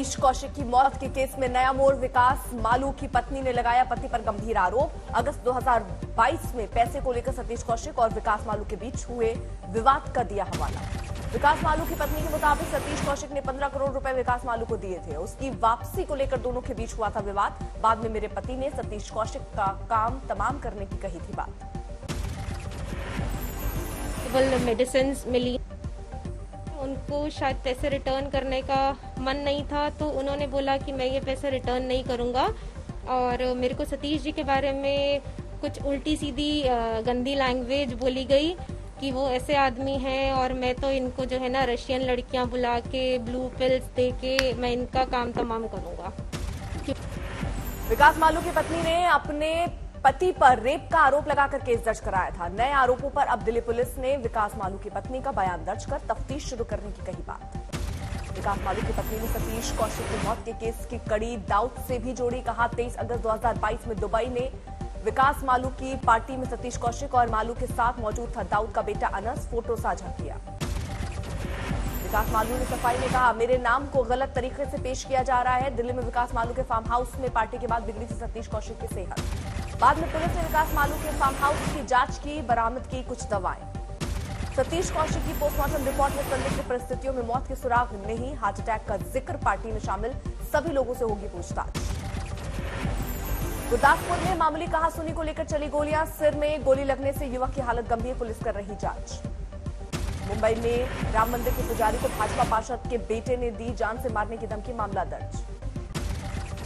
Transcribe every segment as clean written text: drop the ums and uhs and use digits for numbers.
सतीश कौशिक की मौत के केस में नया मोड़। विकास मालू की पत्नी ने लगाया पति पर गंभीर आरोप। अगस्त 2022 में पैसे को लेकर सतीश कौशिक और विकास मालू के बीच हुए विवाद का दिया हवाला। विकास मालू की पत्नी के मुताबिक सतीश कौशिक ने 15 करोड़ रुपए विकास मालू को दिए थे। उसकी वापसी को लेकर दोनों के बीच हुआ था विवाद। बाद में मेरे पति ने सतीश कौशिक का काम तमाम करने की कही थी बात। केवल मेडिसिन मिली, उनको शायद पैसे रिटर्न करने का मन नहीं था, तो उन्होंने बोला कि मैं ये पैसे रिटर्न नहीं करूंगा। और मेरे को सतीश जी के बारे में कुछ उल्टी सीधी गंदी लैंग्वेज बोली गई कि वो ऐसे आदमी हैं और मैं तो इनको जो है ना रशियन लड़कियां बुला के ब्लू पिल्स दे के मैं इनका काम तमाम करूंगा। विकास मालू की पत्नी ने अपने पति पर रेप का आरोप लगाकर केस दर्ज कराया था। नए आरोपों पर अब दिल्ली पुलिस ने विकास मालू की पत्नी का बयान दर्ज कर तफ्तीश शुरू करने की कही बात। विकास मालू की पत्नी ने सतीश कौशिक की मौत के केस की कड़ी दाऊद से भी जोड़ी। कहा 23 अगस्त 2022 में दुबई में विकास मालू की पार्टी में सतीश कौशिक और मालू के साथ मौजूद था दाऊद का बेटा अनस। फोटो साझा किया। विकास मालू ने सफाई में कहा, मेरे नाम को गलत तरीके से पेश किया जा रहा है। दिल्ली में विकास मालू के फार्म हाउस में पार्टी के बाद बिगड़ी थी सतीश कौशिक की सेहत। बाद में पुलिस ने विकास मालू के फार्म हाउस की जांच की, बरामद की कुछ दवाएं। सतीश कौशिक की पोस्टमार्टम रिपोर्ट में संदिग्ध परिस्थितियों में मौत के सुराग नहीं। हार्ट अटैक का जिक्र। पार्टी में शामिल सभी लोगों से होगी पूछताछ। गुरदासपुर में मामूली कहासुनी को लेकर चली गोलियां। सिर में गोली लगने से युवक की हालत गंभीर, पुलिस कर रही जांच। मुंबई में राम मंदिर के पुजारी को भाजपा पार्षद के बेटे ने दी जान से मारने की धमकी, मामला दर्ज।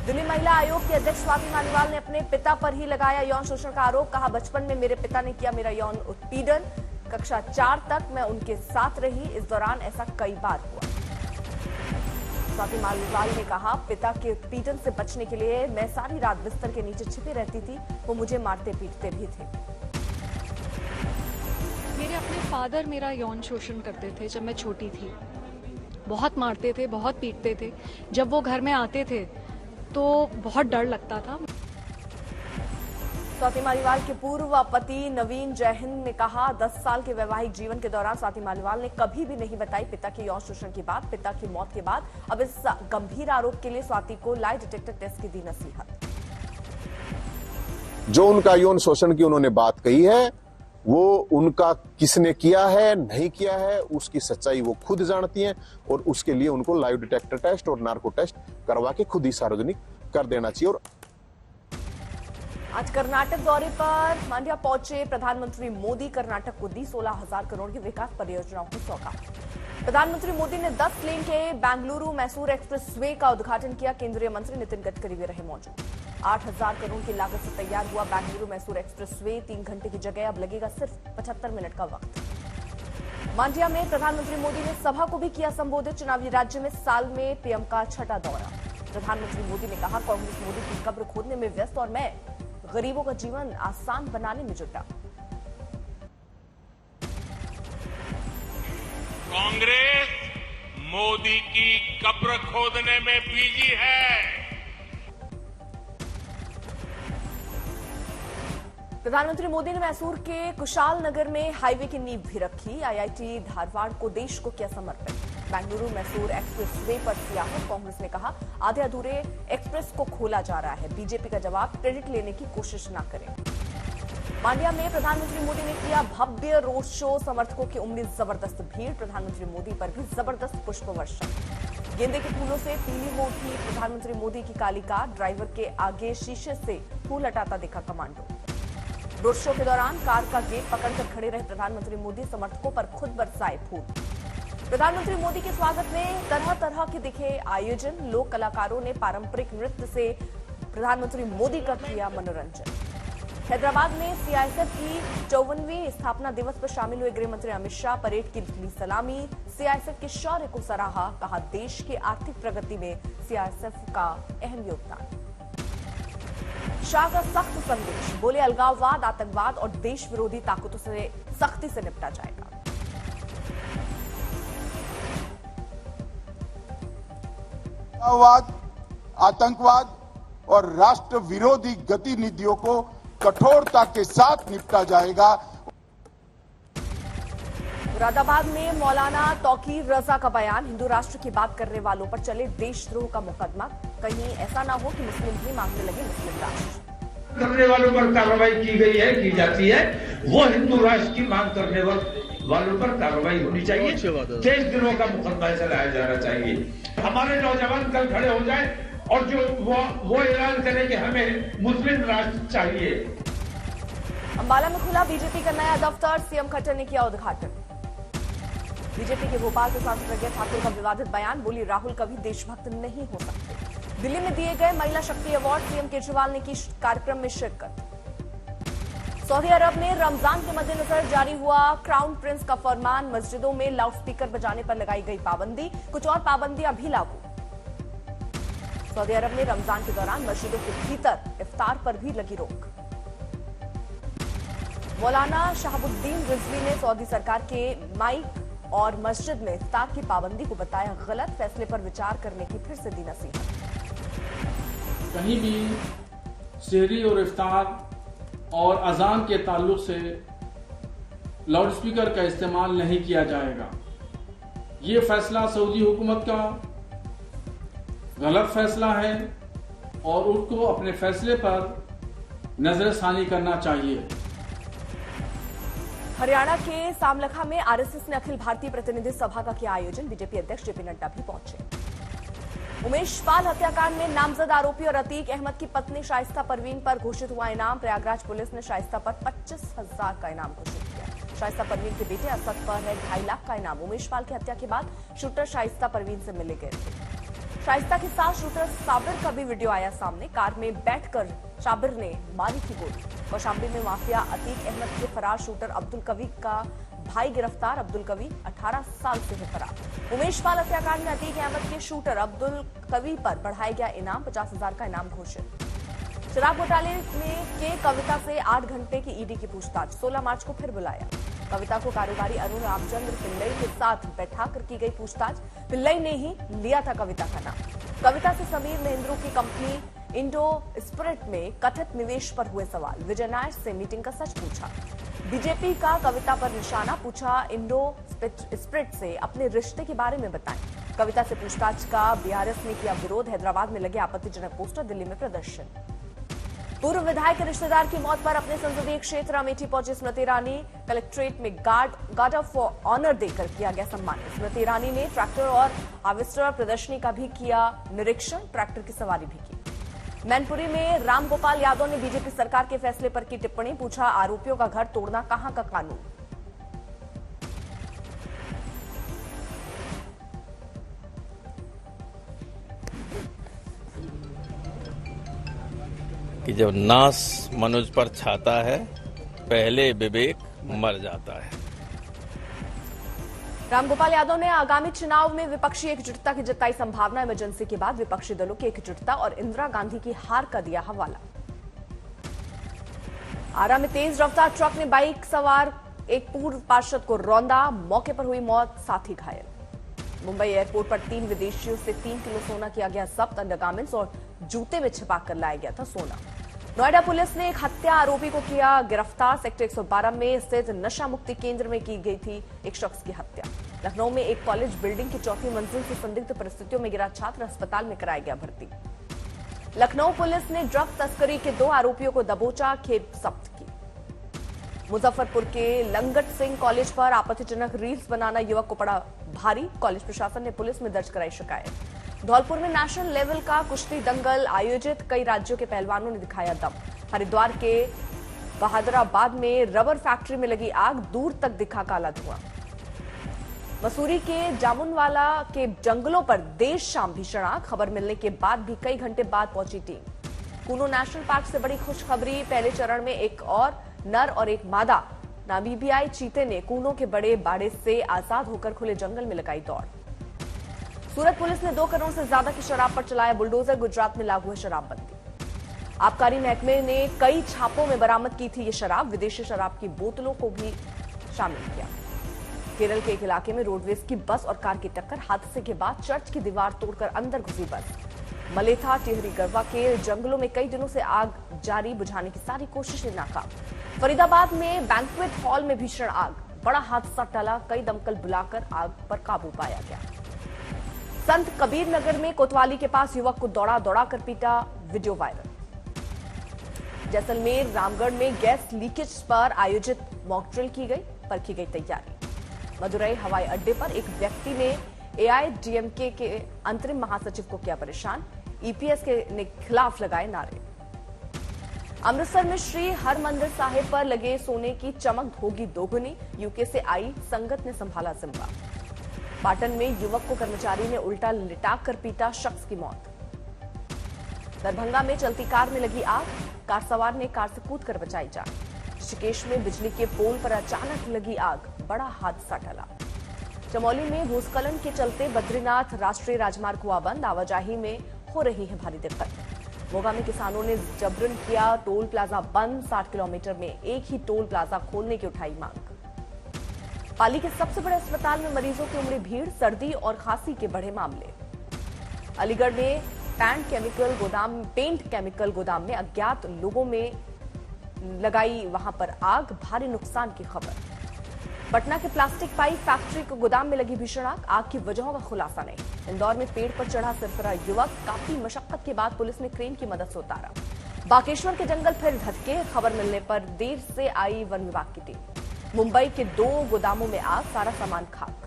दिल्ली महिला आयोग की अध्यक्ष स्वाति मालीवाल ने अपने पिता पर ही लगाया यौन शोषण का आरोप। कहा, बचपन में मेरे पिता ने किया मेरा यौन उत्पीड़न। कक्षा 4 तक मैं उनके साथ रही, इस दौरान ऐसा कई बार हुआ। स्वाति मालीवाल ने कहा, पिता के उत्पीड़न से बचने के लिए मैं सारी रात बिस्तर के नीचे छिपी रहती थी। वो मुझे मारते पीटते भी थे। मेरे अपने फादर मेरा यौन शोषण करते थे जब मैं छोटी थी। बहुत मारते थे, बहुत पीटते थे। जब वो घर में आते थे तो बहुत डर लगता था। स्वाति मालीवाल के पूर्व पति नवीन जयहिंद ने कहा, 10 साल के वैवाहिक जीवन के दौरान स्वाति मालीवाल ने कभी भी नहीं बताई पिता के यौन शोषण की बात। पिता की मौत के बाद अब इस गंभीर आरोप के लिए स्वाति को लाई डिटेक्टर टेस्ट की दी नसीहत। जो उनका यौन शोषण की उन्होंने बात कही है, वो उनका किसने किया है नहीं किया है उसकी सच्चाई वो खुद जानती हैं और उसके लिए उनको लाइव डिटेक्टर टेस्ट और नार्को टेस्ट करवा के खुद ही सार्वजनिक कर देना चाहिए। और आज कर्नाटक दौरे पर मांड्या पहुंचे प्रधानमंत्री मोदी। कर्नाटक को दी 16,000 करोड़ की विकास परियोजनाओं की सौगात। प्रधानमंत्री मोदी ने 10 लेन के बेंगलुरु मैसूर एक्सप्रेस वे का उद्घाटन किया। केंद्रीय मंत्री नितिन गडकरी भी रहे मौजूद। 8,000 करोड़ की लागत से तैयार हुआ बेंगलुरु मैसूर एक्सप्रेस वे 3 घंटे की जगह अब लगेगा सिर्फ 75 मिनट का वक्त। मांड्या में प्रधानमंत्री मोदी ने सभा को भी किया संबोधित। चुनावी राज्य में साल में पीएम का छठा दौरा। प्रधानमंत्री मोदी ने कहा, कांग्रेस मोदी की कब्र खोदने में व्यस्त और मैं गरीबों का जीवन आसान बनाने में जुटा। कांग्रेस मोदी की कब्र खोदने में बिजी है। प्रधानमंत्री मोदी ने मैसूर के कुशाल नगर में हाईवे की नींव भी रखी। आईआईटी धारवाड़ को देश को किया समर्पित। बेंगलुरु मैसूर एक्सप्रेस वे पर सियासत। कांग्रेस ने कहा, आधे अधूरे एक्सप्रेस को खोला जा रहा है। बीजेपी का जवाब, क्रेडिट लेने की कोशिश न करें। मांड्या में प्रधानमंत्री मोदी ने किया भव्य रोड शो। समर्थकों की उम्मीद जबरदस्त भीड़। प्रधानमंत्री मोदी पर भी जबरदस्त पुष्प वर्षा। गेंदे के फूलों से पीली हो उठी प्रधानमंत्री मोदी की काली कार। ड्राइवर के आगे शीशे से फूल हटाता दिखा कमांडो। रोड शो के दौरान कार का गेट पकड़कर खड़े रहे प्रधानमंत्री मोदी। समर्थकों पर खुद बरसाए फूल। प्रधानमंत्री मोदी के स्वागत में तरह तरह के दिखे आयोजन। लोक कलाकारों ने पारंपरिक नृत्य से प्रधानमंत्री मोदी का किया मनोरंजन। हैदराबाद में सीआईएसएफ की 54वीं स्थापना दिवस पर शामिल हुए गृह मंत्री अमित शाह। परेड की ली सलामी। सीआईएसएफ के शौर्य को सराहा। कहा, देश की आर्थिक प्रगति में सीआईएसएफ का अहम योगदान। शाह का सख्त संदेश। बोले, अलगाववाद, आतंकवाद और देश विरोधी ताकतों से सख्ती से निपटा जाएगा। अलगाववाद, आतंकवाद और राष्ट्र विरोधी गतिविधियों को कठोरता के साथ निपटा जाएगा। मुरादाबाद में मौलाना तौकीर रजा का बयान, हिंदू राष्ट्र की बात करने वालों पर चले देशद्रोह का मुकदमा, कहीं ऐसा ना हो कि मुस्लिम भी मांगने लगे मुस्लिम राष्ट्र। करने वालों पर कार्रवाई की गई है, की जाती है, वो हिंदू राष्ट्र की मांग करने वालों पर कार्रवाई होनी चाहिए। देशद्रोह का मुकदमा चलाया जाना चाहिए। हमारे नौजवान कल खड़े हो जाए और जो वो ऐलान करें कि हमें मुस्लिम राष्ट्र चाहिए। अंबाला में खुला बीजेपी का नया दफ्तर, सीएम खट्टर ने किया उद्घाटन। बीजेपी के भोपाल से सांसद प्रज्ञा ठाकुर का विवादित बयान, बोली राहुल कभी देशभक्त नहीं हो सकते। दिल्ली में दिए गए महिला शक्ति अवार्ड, सीएम केजरीवाल ने की कार्यक्रम में शिरकत। सऊदी अरब में रमजान के मद्देनजर जारी हुआ क्राउन प्रिंस का फरमान, मस्जिदों में लाउडस्पीकर बजाने पर लगाई गई पाबंदी, कुछ और पाबंदियां भी लागू। सऊदी अरब में रमजान के दौरान मस्जिदों के भीतर इफ्तार पर भी लगी रोक। मौलाना शहाबुद्दीन रिजवी ने सऊदी सरकार के माइक और मस्जिद में इफ्तार की पाबंदी को बताया गलत, फैसले पर विचार करने की फिर से दी नसीहत। कहीं भी सहरी और इफ्तार और अजान के ताल्लुक से लाउडस्पीकर का इस्तेमाल नहीं किया जाएगा। ये फैसला सऊदी हुकूमत का गलत फैसला है और उनको अपने फैसले पर नजरसानी करना चाहिए। हरियाणा के सामलखा में आरएसएस ने अखिल भारतीय प्रतिनिधि सभा का किया आयोजन, बीजेपी अध्यक्ष जेपी नड्डा भी पहुंचे। उमेश पाल हत्याकांड में नामजद आरोपी और अतीक अहमद की पत्नी शाइस्ता परवीन पर घोषित हुआ इनाम, प्रयागराज पुलिस ने शाइस्ता पर 25,000 का इनाम घोषित किया। शाइस्ता परवीन के बेटे असद पर है 2.5 लाख का इनाम। उमेश पाल की हत्या के बाद शूटर शाइस्ता परवीन से मिले गए थे। शाइस्ता के साथ शूटर साबिर का भी वीडियो आया सामने, कार में बैठकर साबिर ने मारी थी गोली। कौशाम्बी में माफिया अतीक अहमद के फरार शूटर अब्दुल कवी का भाई गिरफ्तार, अब्दुल कवी 18 साल से है फरार। उमेश पाल हत्याकांड में अतीक अहमद के शूटर अब्दुल कवी पर बढ़ाया गया इनाम, 50,000 का इनाम घोषित। शराब घोटाले में के कविता से 8 घंटे की ईडी की पूछताछ, 16 मार्च को फिर बुलाया। कविता को कारोबारी अरुण रामचंद्र पिल्लई के साथ बैठाकर की गई पूछताछ, पिल्लई ने ही लिया था कविता का नाम। कविता से समीर महेंद्रू की कंपनी इंडो स्पिरिट में कथित निवेश पर हुए सवाल, विजय नायर से मीटिंग का सच पूछा। बीजेपी का कविता पर निशाना, पूछा इंडो स्पिरिट से अपने रिश्ते के बारे में बताएं। कविता से पूछताछ का बीआरएस ने किया विरोध, हैदराबाद में लगे आपत्तिजनक पोस्टर, दिल्ली में प्रदर्शन। पूर्व विधायक के रिश्तेदार की मौत पर अपने संसदीय क्षेत्र अमेठी पहुंची स्मृति ईरानी, कलेक्ट्रेट में गार्ड ऑफ ऑनर देकर किया गया सम्मान। स्मृति ईरानी ने ट्रैक्टर और हार्वेस्टर प्रदर्शनी का भी किया निरीक्षण, ट्रैक्टर की सवारी भी की। मैनपुरी में रामगोपाल यादव ने बीजेपी सरकार के फैसले पर की टिप्पणी, पूछा आरोपियों का घर तोड़ना कहां का कानून। कि जब नाश मनुष्य पर छाता है, पहले विवेक मर जाता है। रामगोपाल यादव ने आगामी चुनाव में विपक्षी एकजुटता की जताई संभावना, इमरजेंसी के बाद विपक्षी दलों की एकजुटता और इंदिरा गांधी की हार का दिया हवाला। आरा में तेज रफ्तार ट्रक ने बाइक सवार एक पूर्व पार्षद को रौंदा, मौके पर हुई मौत, साथी घायल। मुंबई एयरपोर्ट पर 3 विदेशियों से 3 किलो सोना किया गया जब्त, अंडरगारमेंट्स और जूते में छिपाकर लाया गया था सोना। नोएडा पुलिस ने एक हत्या आरोपी को किया गिरफ्तार, सेक्टर 112 में स्थित नशा मुक्ति केंद्र में की गई थी एक शख्स की हत्या। लखनऊ में एक कॉलेज बिल्डिंग की 4वीं मंजिल से संदिग्ध परिस्थितियों में गिरा छात्र, अस्पताल में कराया गया भर्ती। लखनऊ पुलिस ने ड्रग तस्करी के 2 आरोपियों को दबोचा, खेप जब्त की। मुजफ्फरपुर के लंगट सिंह कॉलेज पर आपत्तिजनक रील्स बनाना युवक को पड़ा भारी, कॉलेज प्रशासन ने पुलिस में दर्ज कराई शिकायत। धौलपुर में नेशनल लेवल का कुश्ती दंगल आयोजित, कई राज्यों के पहलवानों ने दिखाया दम। हरिद्वार के बहादुराबाद में रबर फैक्ट्री में लगी आग, दूर तक दिखा काला धुआं। मसूरी के जामुनवाला के जंगलों पर देर शाम भीषण आग, खबर मिलने के बाद भी कई घंटे बाद पहुंची टीम। कूनो नेशनल पार्क से बड़ी खुशखबरी, पहले चरण में एक और नर और एक मादा नामीबियाई चीते ने कूनो के बड़े बाड़े से आजाद होकर खुले जंगल में लगाई दौड़। सूरत पुलिस ने 2 करोड़ से ज्यादा की शराब पर चलाया बुलडोजर, गुजरात में लागू है शराबबंदी। आबकारी महकमे ने कई छापों में बरामद की थी ये शराब, विदेशी शराब की बोतलों को भी शामिल किया। केरल के एक इलाके में रोडवेज की बस और कार की टक्कर, हादसे के बाद चर्च की दीवार तोड़कर अंदर घुसी बस। मलेथा टिहरी गढ़वा के जंगलों में कई दिनों से आग जारी, बुझाने की सारी कोशिशें नाकाम। फरीदाबाद में बैंक्वेट हॉल में भीषण आग, बड़ा हादसा टला, कई दमकल बुलाकर आग पर काबू पाया गया। संत कबीर नगर में कोतवाली के पास युवक को दौड़ा दौड़ा कर पीटा, वीडियो वायरल। जैसलमेर रामगढ़ में गैस लीकेज पर आयोजित मॉक ड्रिल की गई, परखी गई तैयारी। मदुरई हवाई अड्डे पर एक व्यक्ति ने एआईएडीएमके के अंतरिम महासचिव को किया परेशान, ईपीएस के खिलाफ लगाए नारे। अमृतसर में श्री हरमंदिर साहिब पर लगे सोने की चमक होगी दोगुनी, यूके से आई संगत ने संभाला जिम्मा। पाटन में युवक को कर्मचारी ने उल्टा लिटाकर पीटा, शख्स की मौत। दरभंगा में चलती कार में लगी आग, कार सवार ने कार से कूदकर बचाई जान। ऋषिकेश में बिजली के पोल पर अचानक लगी आग, बड़ा हादसा टला। चमोली में भूस्खलन के चलते बद्रीनाथ राष्ट्रीय राजमार्ग हुआ बंद, आवाजाही में हो रही है भारी दिक्कत। मोगा में किसानों ने जबरन किया टोल प्लाजा बंद, 60 किलोमीटर में एक ही टोल प्लाजा खोलने की उठाई मांग। पाली के सबसे बड़े अस्पताल में मरीजों की उमड़ी भीड़, सर्दी और खांसी के बढ़े मामले। अलीगढ़ में पेंट केमिकल गोदाम में अज्ञात लोगों में लगाई वहां पर आग, भारी नुकसान की खबर। पटना के प्लास्टिक पाइप फैक्ट्री के गोदाम में लगी भीषण आग की वजहों का खुलासा नहीं। इंदौर में पेड़ पर चढ़ा सरफरा युवक, काफी मशक्कत के बाद पुलिस ने क्रेन की मदद से उतारा। बागेश्वर के जंगल फिर धधके, खबर मिलने पर देर से आई वन विभाग की टीम। मुंबई के 2 गोदामों में आग, सारा सामान खाक।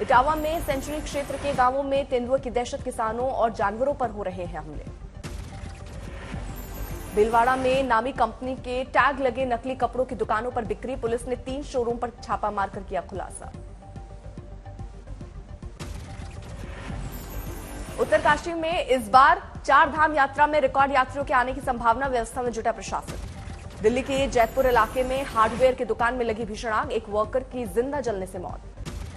इटावा में सेंचुरी क्षेत्र के गांवों में तेंदुए की दहशत, किसानों और जानवरों पर हो रहे हैं हमले। भीलवाड़ा में नामी कंपनी के टैग लगे नकली कपड़ों की दुकानों पर बिक्री, पुलिस ने 3 शोरूम पर छापा मारकर किया खुलासा। उत्तरकाशी में इस बार 4 धाम यात्रा में रिकॉर्ड यात्रियों के आने की संभावना, व्यवस्था में जुटा प्रशासन। दिल्ली के जैतपुर इलाके में हार्डवेयर की दुकान में लगी भीषण आग, एक वर्कर की जिंदा जलने से मौत।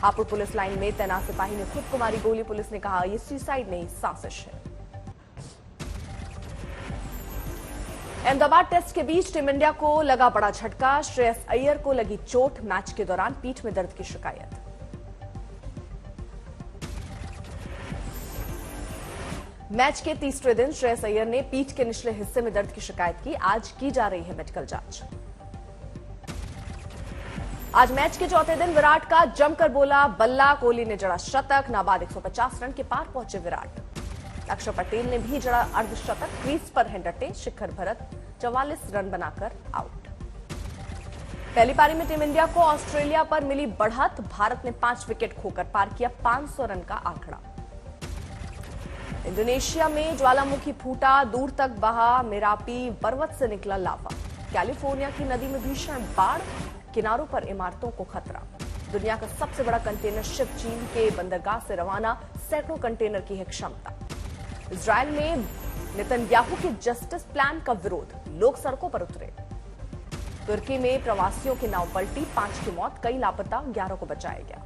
हापुड़ पुलिस लाइन में तैनात सिपाही ने खुद को मारी गोली, पुलिस ने कहा यह सुसाइड नहीं, साजिश है। अहमदाबाद टेस्ट के बीच टीम इंडिया को लगा बड़ा झटका, श्रेयस अय्यर को लगी चोट, मैच के दौरान पीठ में दर्द की शिकायत। मैच के तीसरे दिन श्रेयस अय्यर ने पीठ के निचले हिस्से में दर्द की शिकायत की, आज की जा रही है मेडिकल जांच। आज मैच के चौथे दिन विराट का जमकर बोला बल्ला, कोहली ने जड़ा शतक, नाबाद 150 रन के पार पहुंचे विराट। अक्षर पटेल ने भी जड़ा अर्धशतक, क्रीज पर हैं डटे शिखर भरत, 44 रन बनाकर आउट। पहली पारी में टीम इंडिया को ऑस्ट्रेलिया पर मिली बढ़त, भारत ने 5 विकेट खोकर पार किया 500 रन का आंकड़ा। इंडोनेशिया में ज्वालामुखी फूटा, दूर तक बहा मेरापी, पर्वत से निकला लावा। कैलिफोर्निया की नदी में भीषण बाढ़, किनारों पर इमारतों को खतरा। दुनिया का सबसे बड़ा कंटेनर शिप चीन के बंदरगाह से रवाना, सैकड़ों कंटेनर की है क्षमता। इजरायल में नेतन्याहू के जस्टिस प्लान का विरोध, लोग सड़कों पर उतरे। तुर्की में प्रवासियों की नाव पलटी, 5 की मौत, कई लापता, 11 को बचाया गया।